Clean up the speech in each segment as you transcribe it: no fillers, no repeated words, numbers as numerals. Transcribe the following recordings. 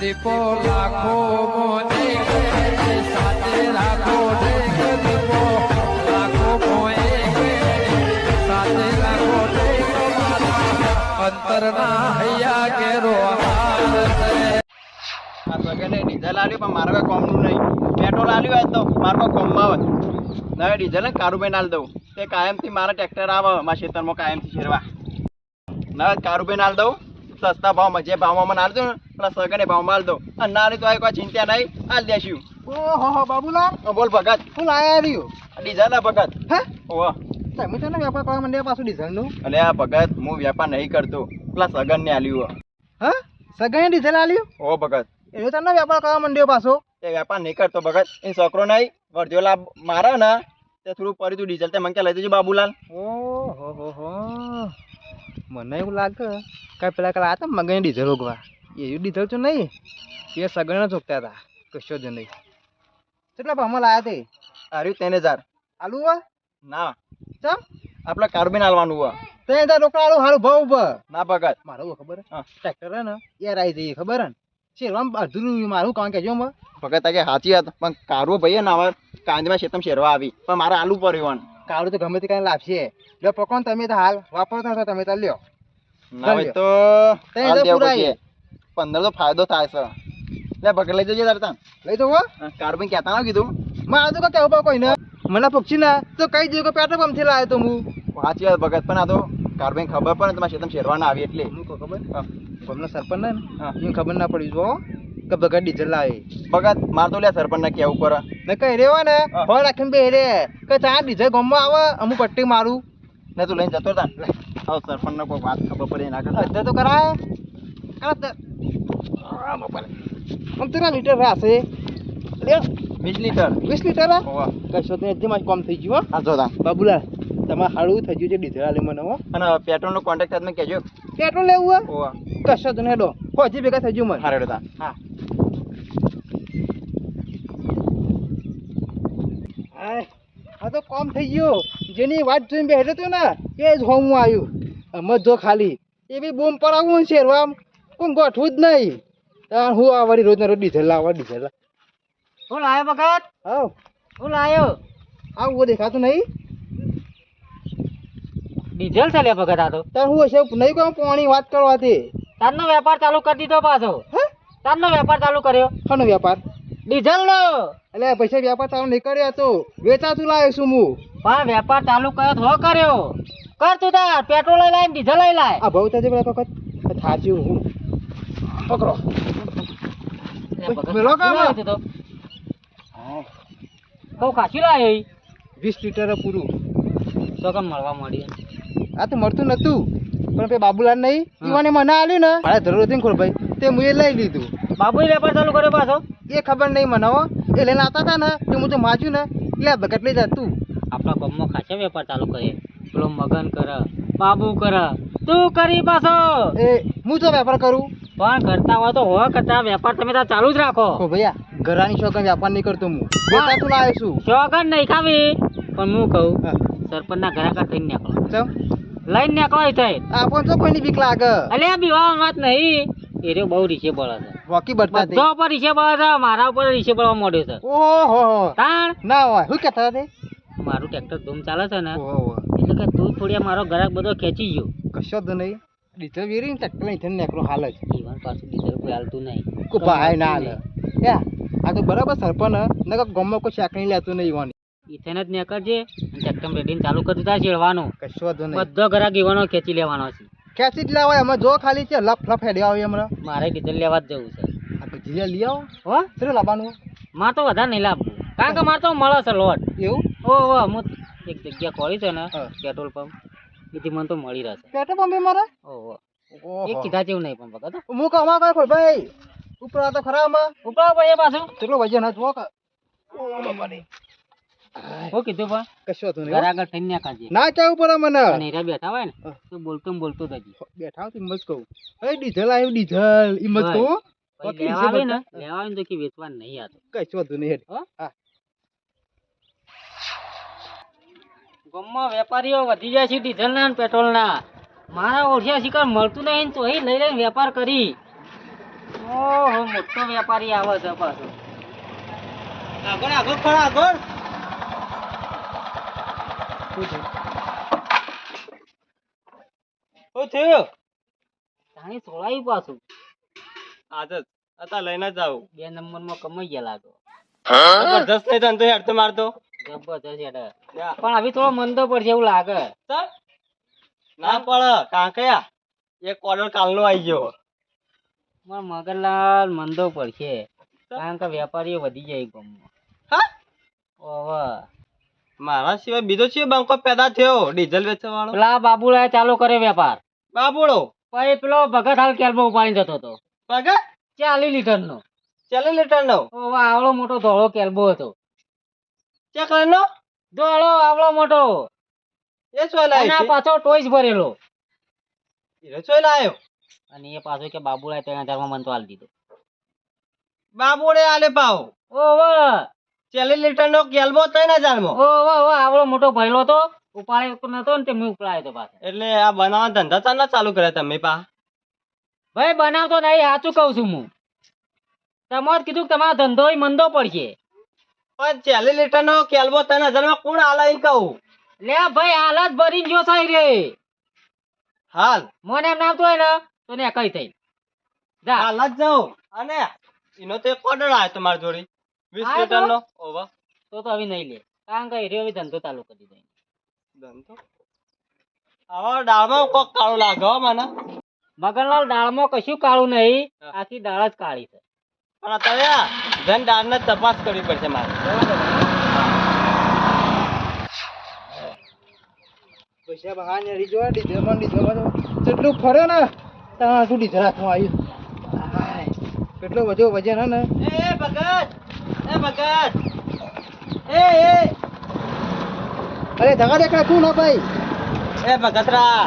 દીપો લાખો મોને સાથે રાખો દીપો લાખો મોએ સાથે રાખો અંતરના હૈયા કેરો આ સગને ડીઝલ આલ્યું પણ મારે કોઈ કોમનું નહીં. પેટ્રોલ આલ્યું હોય તો મારે કોઈ કોમમાં આવે. નવે ડીઝલ ને કારુભાઈ આલ દઉં તે કાયમથી મારા ટ્રેક્ટર આવે મારા ખેતરમાં કાયમથી શેરવા. નવે કારુભાઈ આલ દઉં સસ્તા ભાવમાં જે ભાવમાં મને આલ દઉં ને પેલા સગને ભાવમાં આલ દઉં. અને ના તો કોઈ ચિંતા નહીં આલ દેશું. ઓહો બાબુલા બોલ ભગત હું લાયા રહ્યું ડીઝલ ના ભગત. હે ઓહો તમે તને વેપાર કરવા માંડ્યા પાછું ડીઝલનું. અલે આ ભગત હું વેપાર નહીં કરતો પેલા સગન ને આલ્યું. હા સગાઈ ડીઝલ આલ્યું. ઓ ભગત એનો તને વેપાર કરવા માંડ્યો પાછો. એ વેપાર નહીં કરતો ભગત. એ છોકરો નહીં વર્જો લાભ મારે ને તે થોડું પડી તું ડીઝલ તે મંકે લઈ દેજો બાબુલાલ. ઓહો હો મને એવું લાગે કઈ પેલા કલા હતા મગાઈ ડીઝલ ઓગવા એવું ડીઝલ તો નહીં એ સગણ ચોકતા હતા કશો જ નહીં. કેટલા ભાવમાં લાયા તે આર્યું 3000 આલુ વા ના ચમ આપણે કાર્બન આલવાનું હોય. 3000 રોકડા આલુ હારું ભાવ ઉપર ના ભગત મારું ખબર હા. ટ્રેક્ટર હે ને યાર આવી જઈએ ખબર હે ને શેરવામ અધૂરું મારું કામ કહેજો માં ભગત આ કે સાચી વાત પણ કારવો ભાઈ ને હવે કાંદમાં શેતમ શેરવા આવી પણ મારે આલુ પડ્યું. કાળું તો ગમે તે કાંઈ લાવશે લો પકોન તમે તો હાલ વાપરતા છો તમે તો લ્યો ના હોય તો તઈ હાલ તો દેવું પુરાય. પડશે. 15 તો ફાયદો થાય છે. લે ભગત લઈ જજે તાર તાન. લઈ તો હો કાર્બન કહેતા ના કીધું મારે તો કેવું પા કોઈ ને મને પક્ષી ના તો કઈ દઉં કે પેટ્રોલ પંપ થી લાવ્યો તો હું સાચી વાત ભગત પણ આ તો કાર્બન ખબર પડે ને તમારે શેતમ શેરવા ના આવી એટલે હું કહું ખબર હા. ગમનો સરપંચ ને હા. એને ખબર ના પડી જો કે ભગત ડીઝલ લાવે ભગત માર તો લે સરપંચ ને કેવું પડે. ને કઈ રેવા ને હા. ફળ રાખીને બે રે કે ચા ડીઝલ ગમમાં આવે અમુક પટ્ટી મારું ને તું લઈને જતો તાન. આવ સરપંચ ને કોઈ વાત ખબર પડે એના કરતા અધર તો કરાય આમ તો લીટર હશે 20 લીટર 20 લીટર ઓવા કશો તો એકદમ કમ થઈ ગયું આ જો તાન. બાબુલા તમારે હાડું થઈ ગયું છે ડીઝલ આલે મને હો અને પેટ્રોલ નો કોન્ટેક્ટ સાથે મેં કહેજો. પેટ્રોલ લેવું હે ઓવા કશો તો હેડો હોજી ભેગા થઈ ગયું મને હારેડો તાન. હા આ તો કોમ થઈ ગયો જેની વાત જોઈને બેઠો હતો ને એ જ હોમ આવ્યું અમે જો ખાલી એ બી બોમ્બ પડાવવું છે આમ કોણ ગોઠવું જ નહીં હું આ વળી રોજ ડીઝલ લાવવા ડીઝલ હું લાયો ભગત હા હું લાયો આવું દેખાતું નહીં ડીઝલ છે લે ભગત આ તો તાર હું હશે નહીં કોઈ પાણી વાત કરવાથી તારનો વેપાર ચાલુ કરી દીધો પાછો હે તારનો વેપાર ચાલુ કર્યો શાનો વેપાર ડીઝલ નો એટલે પૈસા વેપાર ચાલુ નહીં કર્યો તો વેચાતું લાવ્યો છું હું પણ વેપાર ચાલુ કર્યો તો કર્યો કર તું તાર પેટ્રોલ લઈ લાય ડીઝલ લઈ લાય આ ભાવ થશે પેલા વખત થાચ્યું હું પકડો મેલો કામ. તો કહું ખાસી લાયો 20 લીટર પૂરું તો કેમ મળવા મળી આ તો મળતું નતું પણ પે બાબુલાલ નહીં ઈવાને મને આલ્યું ને મારે જરૂર હતી ને ખોલ ભાઈ તે મુએ લઈ લીધું બાબુએ વેપાર ચાલુ કર્યો પાછો એ ખબર નહીં મને હો એ લઈને આવતા હતા ને તે હું તો માચ્યું ને એટલે આ બકેટ લઈ જા તું આપણા ગામમાં ખાસા વેપાર ચાલુ કરીએ પેલો મગન કરે બાબુ કરે તું કરી પાછો એ હું તો વેપાર કરું પણ કરતા હોય તો હો કરતા વેપાર તમે તાર ચાલુ જ રાખો ઓ ભૈયા ઘરાની શોખન વેપાર નહીં કરતો હું વેચાતું લાવ્યો છું શોખન નહીં ખાવી પણ હું કહું હા. સરપંચના ઘરાકા થઈને નીકળો ચમ લઈને નીકળો થઈ આપણ તો કોઈની બીક લાગે અલે આ બીવા વાત નહીં એ રહ્યો બહુ રીસે બળે છે રોકી બટતા બધા ઉપર રીસે બળે છે મારા ઉપર રીસે બળવા માંડ્યો છે ઓહો તાણ ના હોય શું કહેતા હતા મારું ટ્રેક્ટર ધૂમ ચાલે છે ને ઓહો એટલે કે તું થોડી મારો ગ્રાહક બધો ખેંચી ગયો કશો જ નહીં ડીઝલ વેરી ટ્રેક્ટર લઈને થઈને નીકળો હાલ જ ઈવન પાછું ડીઝલ કોઈ હાલતું નહીં કો ભાઈ ના હાલે યા આ તો બરાબર સરપંચ ને ગમમાં કોઈ શાક નહીં લેતું નહીં ઈવાની ઈથેને જ નીકળજે અને ટ્રેક્ટર રેડીને ચાલુ કરી દીધા છેડવાનું કશો જ નહીં બધો ગ્રાહક ઈવાનો ખેંચી લેવાનો છે ખેંચી જ લાવાય અમે જો ખાલી છે લફ લફ હેડ્યા આવે હમણાં મારે ડીઝલ લેવા જ જવું છે આ તો જીયા લઈ આવો હો શું લાવવાનું મારે તો વધારે નહીં લાવવું કારણ કે મારે તો મળે છે લોટ એવું ઓહો હું એક જગ્યા ખોલી છે ને હા. પેટ્રોલ પંપ એથી મને તો મળી રહેશે પેટ્રોલ પંપે મારે ઓહો ઓહો એક કીધા જેવું નહીં પણ વખત હું કમા કઈ ખોલ ભાઈ ઉપર આ તો ખરા આમાં ઉપર ભાઈ પાછું કેટલો વજન હતો કા ઓ બાપા રે શું કીધું પણ કશો તો નહીં ઘર આગળ થઈને ના કાઢજે ના કેવું પડે મને અને એરા બેઠા હોય ને હા. તો બોલતો ને બોલતો જ હજી બેઠા હું હિંમત કહું એ ડીઝલ આવ્યું ડીઝલ હિંમત કહું પછી લેવા આવે ને લેવા આવે ને તો કે વેચવા નહીં આતો કશો તો નહીં હેડ હો? હા ગામમાં વેપારીઓ વધી જાય છે ડીઝલ ના ને પેટ્રોલ ના મારા ઓળખ્યા શિકાર મળતું નહીં ને તો એ લઈ લઈને વેપાર કરી ઓહો મોટો વેપારી આવે છે પાછો. આગળ આગળ ખરા આગળ શું થયું જાણી સોળાયું પાછું. આજે હતા લઈને જ આવું 2 નંબરમાં કમાઈ ગયા લાગો. જબરજસ્ત નહીં ધંધો હેડતો મારતો જબરજસ્ત હેડે. પણ હવે થોડો મંદો પડશે એવું લાગે. ચાલ. ના પડે કાંકયા એક ઓર્ડર કાલનો આવી ગયો પણ મગનલાલ મંદો પડશે કારણ કે વેપારીઓ વધી જાય ગામમાં. હા ઓવે મારા સિવાય બીજો છે બંકો પેદા થયો ડીઝલ વેચવા વાળો પેલા બાબુલાએ ચાલુ કર્યો વેપાર. બાબુડો પછી પેલો ભગત હાલ કેલ્બો ઉપાડી જતો હતો પગા 40 લીટર નો. 40 લીટર નો ઓવે આવડો મોટો ધોળો કેલ્બો હતો. ચેક નો ધોળો આવડો મોટો એ સોય અને આ લાવ્યો પાછો ટોઈસ ભરેલો. એ સોય લાવ્યો અને એ પાછો કે બાબુલાએ 3000 માં મન તો આલી દીધો. બાબુડે આલે પાવ ઓવે 40 લીટર નો ગેલબો 3000 માં ઓવે ઓવે આવડો મોટો ભરેલો તો ઉપાડ્યો નતો ને તે મેં ઉપલાયો તો પાછો. એટલે આ બનાવવા ધંધા ચાલ ના ચાલુ કર્યા તમે પા ભાઈ બનાવતો નહીં સાચું કહું છું હું. તમારે કીધું કે તમારો ધંધો મંદો પડશે. પણ 40 લીટર નો ગેલબો 3000 માં કોણ આલે એમ કહું લે ભાઈ હાલત ભરીને જો થઈ રે હાલ મને એમ નામતો હોય ને તો ને કઈ થઈ જા. હાલ જ જાઉં અને એનો તો એક ઓર્ડર આવ્યો તમારી જોડે 20 આયો તો? લીટર નો ઓવા તો હવે નહીં લે કારણ કે હીરો હવે ધંધો ચાલુ કરી દીધો. ધંધો આવા દાળમાં કોક કાળો લાગે હો મને મગનલાલ દાળમાં કશું કાળું નહીં હા. આખી દાળ જ કાળી છે. પણ અત્યારે ધન દાળને તપાસ કરવી પડશે મારે પૈસા બહાને રીજો ડીઝલમાં જેટલું ફરે ને ત્યાં શું ડીઝલ હાથમાં આવ્યું. હાય, કેટલો બધો વજન હે ને. એ ભગત એ અરે ધગા દેખ રાખું ના ભાઈ. એ ભગતરા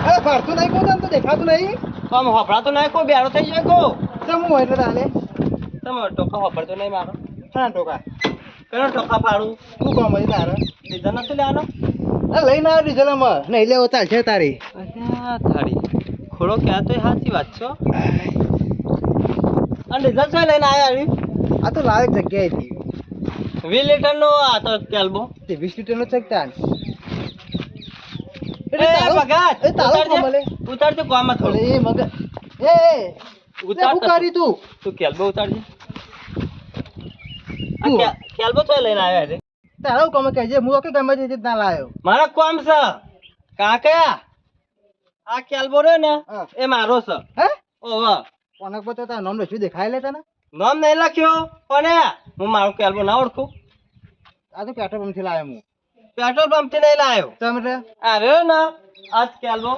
અરે ફરતું નહીં કોણ તને તો દેખાતું નહીં. આમ હોપડાતો નહીં કોઈ બેરો થઈ જાય કો ચમ હોય એટલે તાલે તમે ટોકા હોપડતો નહીં મારો હા ટોકા કયો ટોકા પાડું શું કામ હોય તારે. ડીઝલ નથી લેવાનો અરે લઈને આવ્યો ડીઝલમાં નહીં લેવો ચાલશે તારી. અચ્છા થાળી ખોડો ક્યાં તો સાચી વાત છો અને ડીઝલ છે લઈને આવ્યા આ તો લાયક જગ્યાએથી 20 લીટર નો આ તો કેલ્બો તે 20 લીટરનો છે કે તાન. એ ભગત એ તારો કોમ લે. ઉતારજો ગામમાં અરે થોડું એ મગર એ ઉતાર શું કરી તું. તું કેલ્બો ઉતારજે તું કેલ્બો તો લઈને આવ્યા રે તારો કોમ કહેજે હું કે ગમે તે રીતના લાયો. મારા કોમ છે કાકા આ કેલ્બો રે ને હા. એ મારો છે હે ઓવા કોનક પર તો તારું નામ લખ્યું દેખાય લે તને. નામ નહીં લખ્યો પણ હું મારો કેલ્બો ના ઓળખું આ તો પેટ્રોલ પંપથી લાયો હું. પેટ્રોલ પંપ થી નહીં લાવ્યો ચમ રે અરે ને આજ કેલ્બો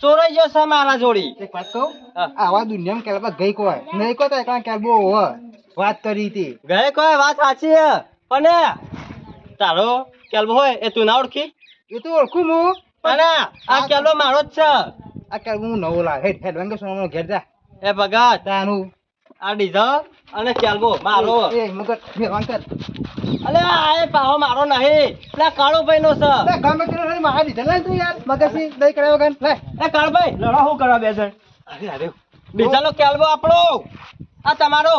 ચોરાઈ ગયો છે મારા જોડી એક વાત કહું હા. આવા દુનિયામાં કેલબા ગઈ કોઈ નહીં કોઈ તો એકલા કેલબો હોવે વાત કરી હતી. ગયે કોઈ વાત સાચી છે પણ તારો કેલ્બો હોય એ તું ના ઓળખી એ તો ઓળખું હું અને આ કેલ્બો મારો જ છે આ કેલબો હું નવો લાવ હેડ હેડ વાંગે સોનો ઘેર જા એ ભગત તાનું આ ડીઝલ અને કેલ્બો મારો એ મગર બે વાંગ કર. અલે આ એ પાહો મારો નહીં પેલા કાળો ભાઈ નો છે લે ગામે કેનો રે મારા દીધા લે તું યાર મગરસી દઈ કરાયો ગન લે. એ કાળ ભાઈ લડા હું કરવા બે જણ અરે અરે ડીઝલ નો કેલ્બો આપણો આ તમારો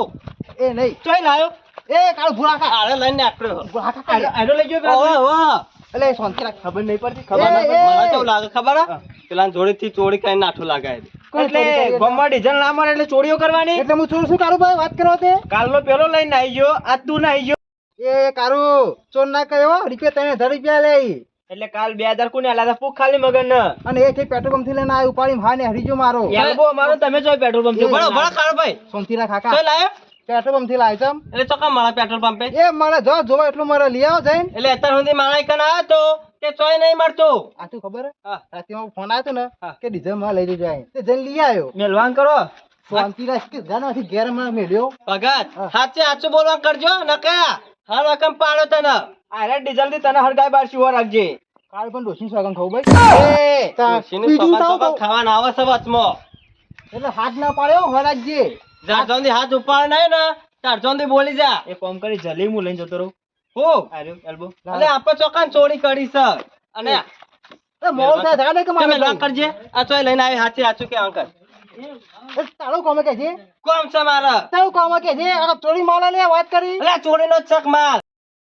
એ નહીં ચોઈ લાયો એ કાળ ભૂરા કા આરે લઈને આટલો ભૂરા કા આરો લઈ ગયો ઓવા ઓવા એટલે શાંતિ રાખ ખબર નહીં પડતી ખબર ના એ, પડે. મને એ. કેવું લાગે ખબર હે? પેલા જોડેથી ચોરી કરીને નાઠું લાગાય કોઈ ચોરી કરી ગોમમાં ડીઝલ ના મળે એટલે ચોરીઓ કરવાની એટલે હું શું કારું ભાઈ વાત કરો તે કાલનો પેલો લઈને આવી ગયો આજ તું ના આવી ગયો એ કારું ચોર ના કયો રૂપિયા 3000 રૂપિયા લઈ એટલે કાલ 2000 કોને આલા ફૂક ખાલી મગન ને અને એ થી પેટ્રોલ પંપ થી લઈને આવ્યો ઉપાડી હા ને હરીજો મારો એલ્બો અમારો તમે જોઈ પેટ્રોલ પંપ એ, બળો બળો કાળ ભાઈ શાંતિ રાખ ચોઈ કાકા લાયો પેટ્રોલ પંપ થી લાવ્યો ચમ એટલે ચોકા મારા પેટ્રોલ પંપે એ મારે જો જોવા એટલું મારે લઈ આવો જઈને એટલે અત્યાર સુધી મારા એકન આવ્યો તો કે ચોય નહીં મળતો આ તું ખબર હે હા. રાતે મારો ફોન આવ્યો તો ને હા. કે ડીઝલ માં લઈ જજો અહીં તે જઈને લઈ આવ્યો મેલવાન કરો શાંતિ રાખ કે જાનમાંથી ઘેર માં મેલ્યો ભગત હા. સાચે સાચું બોલવા કરજો નકા હર રકમ પાડો તને આરે ડીઝલ થી તને હરગાય બાર શિવો રાખજે કાલ પણ ડોસી સોગન ખાવ ભાઈ એ તા ડોશીનું બીજું સોગન તાવ સોગન તો- ખાવાના આવે છે વચમાં એટલે હાથ ના પાડ્યો વરાજજી જારજોંદી હાથ ઉપાડ નહીં ને તારજોંદી બોલી જા એ કોમ કરી જલી હું લઈને જતો રહું હું આર્યો એલ્બો એટલે આપણે ચોકાન ચોરી કરી છે અને એ મોળ થાય ધગા દે કે તમે મારે લોક કરજે આ ચોય લઈને આવી હાચે હાચું કે અંકલ એ તારું કોમે કે છે કોમ છે મારા તારું કોમે કે છે આ ચોરી માલા લે વાત કરી અલ્યા ચોરીનો જ ચક માલ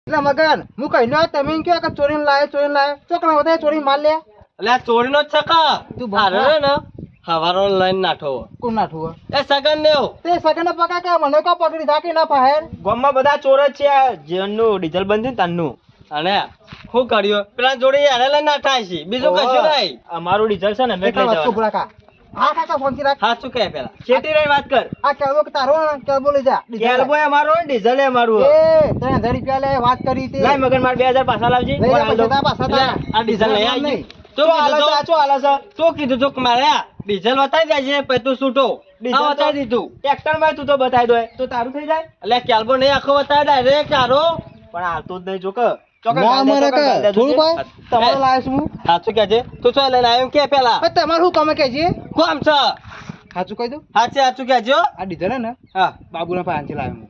એટલે મગન હું કહી નો તમે કયો કે ચોરીને લાયો ચોકના વધારે ચોરી માલ લે અલ્યા ચોરીનો જ ચક તું આ રે ને હવારો લઈને નાઠો કોણ નાઠું એ સગન ને તે સગન પકા કે મને કો પકડી રાખી ના પાહેર ગામમાં બધા ચોર જ છે જેનું ડીઝલ બંધ થયું તાનનું અને શું કર્યો પેલા જોડે એને લઈને નાઠા છે બીજું કશું નહીં અમારું ડીઝલ છે ને એટલા વસ્તુ ભૂલાકા હા કાકા ફોન થી રાખ સાચું કહે પેલા શેટી રહી વાત કર આ કેવો કે તારો કેવો લઈ જા કેલબોય અમારો ડીઝલ અમારું એ 3000 રૂપિયા લે વાત કરી તે લાય મગન માર 2000 પાછા લાવજી લઈ જા પૈસા પાછા તા આ ડીઝલ લઈ આવી તું કીધું તું મારે ડીઝલ બતાવી દેજે પછી તું છૂટો આ બતાવી દીધું ટ્રેક્ટર માં તું તો બતાવી દો તો તારું થઈ જાય એટલે કેલ્બો નહીં આખો બતાવે ડાયરેક્ટ તારો પણ હાલતો જ નહીં જોક તમારો લાયો છું હું સાચું કે છે તું ચાલ લઈને આવ્યો કે પેલા પણ તમારું શું કામ કે છે કોમ છે સાચું કહી દઉં સાચું કે જો આ ડીઝલ હે ને હા બાબુના પાંચથી લાવ્યો હું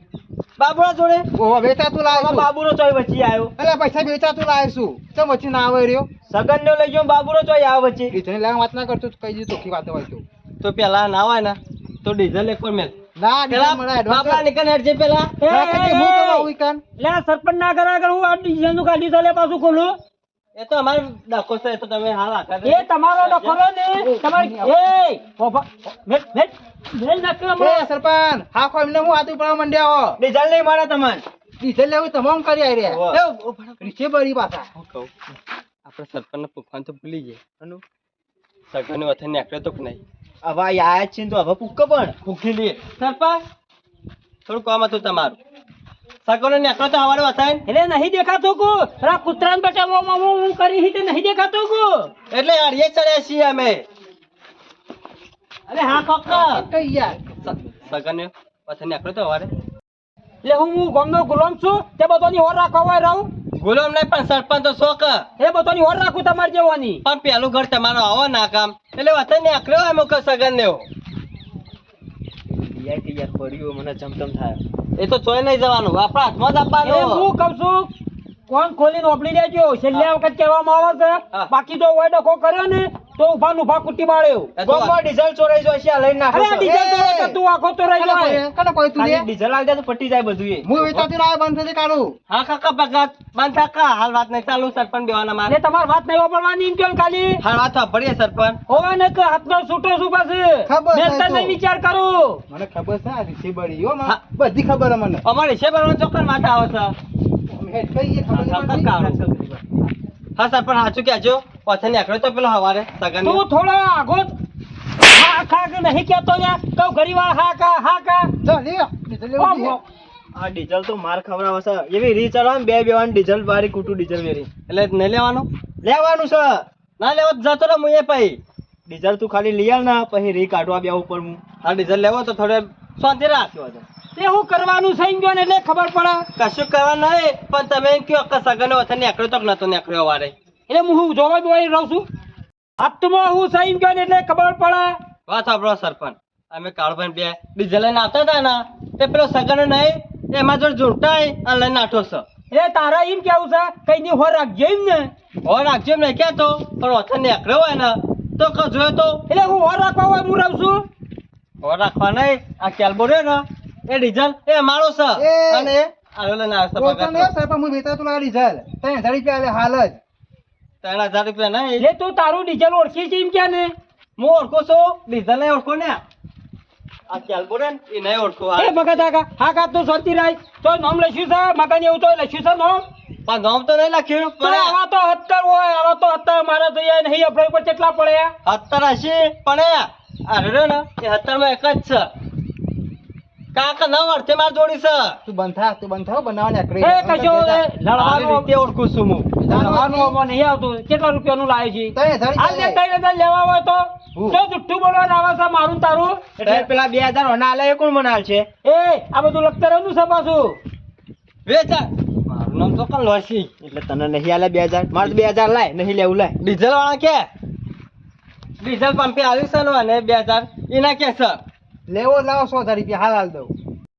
બાબુરા જોડે ઓહો વેચાતું લાવ્યો છું બાબુરો ચોય વચ્ચે આવ્યો એટલે પૈસા વેચાતું લાવ્યો છું ચમ વચ્ચે ના આવે રહ્યો સગન ને લઈ ગયો બાબુરો ચોય આવે વચ્ચે ડીઝલ લાવવા વાત ના કરતો કહી દીધું ચોખ્ખી વાત હોય તો પેલા ના હોય ને તો ડીઝલ એક પર મેલ ના પેલા ડીઝલ મળે બાપરા નીકળ હેડ જે પેલા હું કરવા હોય કાન લે સરપંચ ના કરા કર હું આ ડીઝલ નું કાઢી તો લે પાછું ખોલું એ તો અમારો ડખો છે એ તો તમે હાલ આખા એ તમારો ડખરો ને તમારી એ ઓફા મેલ નકરા એ સરપંચ હા કોઈ એમને હું આદુ પડવા માંડ્યા હો ડીઝલ નહીં મળે તમને ડીઝલ લેવું તમામ કરી આવી રહ્યા ઓહો. રીચે બરી પાછા હું કહું આપણે સરપંચ ને પૂછવાનું તો ભૂલી ગયા અનુ સગન વથન નીકળે તો કે નહીં હવે આયા છે તો હવે પૂક્કો પણ પૂકી લે સરપંચ થોડું કામ હતું તમારું સગન નીકળે તો હવારે વથાય એટલે નહીં દેખાતો કો રા કૂતરાન બટાવો હું કરી હી તે નહીં દેખાતો કો એટલે અડીએ ચડ્યા છીએ અમે અરે હા કાકા કઈ યાર સગન વથન નીકળે તો હવારે એટલે હું ગામનો ગુલામ છું તે બધાની હોર રાખવા હોય રહું ગુલામ નહીં પણ સરપંચ તો શોખ એ બધાની હોર રાખું તમારે જેવાની પણ પેલું ઘર તમારો આવો ના કામ એટલે વથન નીકળ્યો એમ કે સગન ને યાર પડ્યું મને ચમચમ થાય એ તો ચોય નહીં જવાનું આપણા હાથમાં જ એ આપવાનું હું કહું છું કોણ ખોલીને ઓપડી લેજો છેલ્લે વખત કહેવામાં આવે છે હા. બાકી જો હોય ડખો કર્યો ને તો ઉભા ને ઉભા કુટી બાળ્યો ગોમમાં ડીઝલ ચોરાઈ જાય છે લઈને નાખો અરે આ ડીઝલ તો હોય તો તું આખો તો રહી જાય કને કોઈ તું લે ખાલી ડીઝલ આવી જાય તો પટી જાય બધું એ હું વેચાતું લાવ્યો બંધ થઈ કાઢું હા કાકા ભગત બંધ કાકા હાલ વાત નહીં ચાલુ સરપંચ બેવાના મારે એટલે તમારી વાત નહીં વાપરવાની એમ કેમ ખાલી હાલ વાત વાપરીએ સરપંચ હોવે ને તો હાથનો છૂટો છું પાછું ખબર છે મેલતા તો. નહીં વિચાર કરું મને ખબર છે આ રીચે બળી હો મને હા. બધી ખબર છે મને અમારે છે બરોબર ચોક્કસ વાત આવે છે અમે હેડ કહીએ ખબર નહીં કાકા પડતી. કાઢો. હા સરપંચ સાચું કહેજો પાછળ નીકળ્યો તો પેલો હવારે સગન તું થોડો આગો હા ખા કે નહીં કહેતો ને કહું ઘડીવાર હા કા ચાલ લે ડીઝલ લેવું ઓમ, છે. ઓમ. આ ડીઝલ તો માર ખવડાવે છે એવી રી ચલાવે બે બેવાનું ડીઝલ વાળી કૂટું ડીઝલ વેરી એટલે નહીં લેવાનું લેવાનું છે ના લેવો તો જતો રહે મુએ પછી ડીઝલ તું ખાલી લઈ આવ ને પછી રી કાઢવા બે ઉપર હું આ ડીઝલ લેવો તો થોડે શાંતિ રાખ્યો હતો તે હું કરવાનું થઈ ગયો ને એટલે ખબર પડે કશું કરવા નહીં પણ તમે એમ કહો કે સગન વથન નીકળ્યો તો કે નતો નીકળ્યો વારે એટલે હું જોવા જોઈ રહું છું હાથમાં હું થઈ ગયો ને એટલે ખબર પડે વાત સાંભળો સરપંચ અમે કાળભાઈ બે ડીઝલ લઈને આવતા હતા ને તે પેલો સગન નહીં એમાં જોડે જોડતાય અને લઈને નાઠો છે એટલે તારા એમ કેવું છે કઈ ની હોર રાખજો એમ ને હો રાખજો એમ નહીં કહેતો પણ વથન નીકળ્યો હોય ને તો કે જોયો તો એટલે હું હોર રાખવા હોય હું રહું છું હો રાખવા નહીં આ કેલ્બો રહ્યો ને એ ડીઝલ એ મારો છે એ. અને આવ્યો લઈને આવે છે બોલતો નહીં હો, પગાર સરપંચ હું વેચાતું લાવ્યો ડીઝલ 3000 રૂપિયા લે હાલ જ 3000 રૂપિયા નહીં એટલે તું તારું ડીઝલ ઓળખી છે એમ કે ને હું ઓળખો છું ડીઝલ નહીં ઓળખો ને આ કેલ્બો રે ને એ નહીં ઓળખો એ ભગત હા કા તું શાંતિ રાખ તો નામ લખ્યું છે મકાન એવું તો લખ્યું છે નામ પણ નામ તો નહીં લખ્યું તો પણ આવા તો 70 હોય આવા તો 70 મારા તો યાર નહીં આપણે ઉપર કેટલા પડ્યા 70 હશે પણ આ રહ્યો ને એ 70 માં એક જ છે કાકા નવ અર્થે માર જોડી છે તું બંધ થા બનાવવાની આકડી એ કશો આવી લડવાનું રીતે ઓળખું છું હું લડવાનું આમાં નહીં આવતું કેટલા રૂપિયાનું લાવે છે 3000 આ લે 3000 લેવા હોય તો હું. તો જુઠ્ઠું બોલવાનું આવે છે મારું તારું એટલે પેલા 2000 હોના આલે એ કોણ મનાલ છે એ આ બધું લખતા રહેવાનું છે પાછું વેચા મારું નામ તો કન લોસી એટલે તને નહીં આલે 2000 મારે તો 2000 લાય નહીં લેવું લાય ડીઝલ વાળા કે ડીઝલ પંપે આવ્યું છે ને અને 2000 એના કે છે લેવો લાવો 100,000 રૂપિયા હાલ દઉં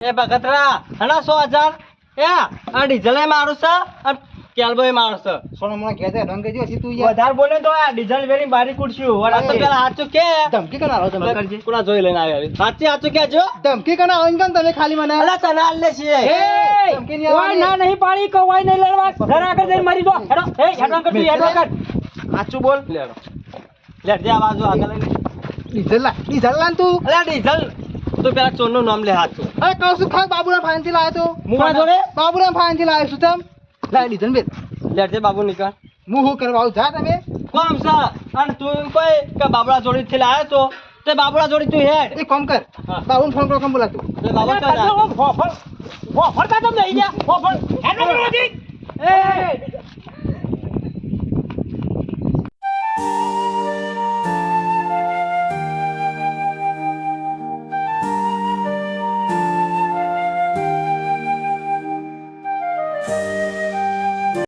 એ બગતરા હના 100,000 એ આ ડીઝલ એ મારું છે અને કેલબો એ માણસ છે. સોનો મને કહે છે રંગ જો તું યાર વધારે બોલે તો આ ડીઝલ વેરી બારી કુડશું વડા તો પેલા હાચું કે ધમકી કના આવો તમે કોના જોઈ લઈને આવ્યા સાચી હાચું કે જો ધમકી કના આવો ને તમે ખાલી મને અલા તને આલ લે છે ધમકી નહીં કોઈ ના નહીં પાડી કોઈ વાય નહીં લડવા ઘર આગળ જઈને મરી દો હેડો એ હેડો કર તું હેડો કર હાચું બોલ લે જે આ બાજુ આગળ લઈ ડીઝલ લાન તું અલા ડીઝલ તું પેલા ચોરનું નામ લે હાચું અરે કહું છું ખાસ બાબુરામ ફાઈનથી લાવ્યો તો મુવા જોડે બાબુરામ ફાઈનથી લાવ્યો છું તમ લાય ડીઝલ બેન લે જે બાબુ નીકળ હું શું કરવા આવું જા તમે કોમ સા અને તું કોઈ કે બાબડા જોડી થી લાયો તો તે બાબડા જોડી તું હેડ એક કામ કર હા. બાબુને ફોન કરો કેમ બોલાતું એટલે બાબા ચાલ ફોફળ કા તમે લઈ ગયા ફોફળ હેડો કર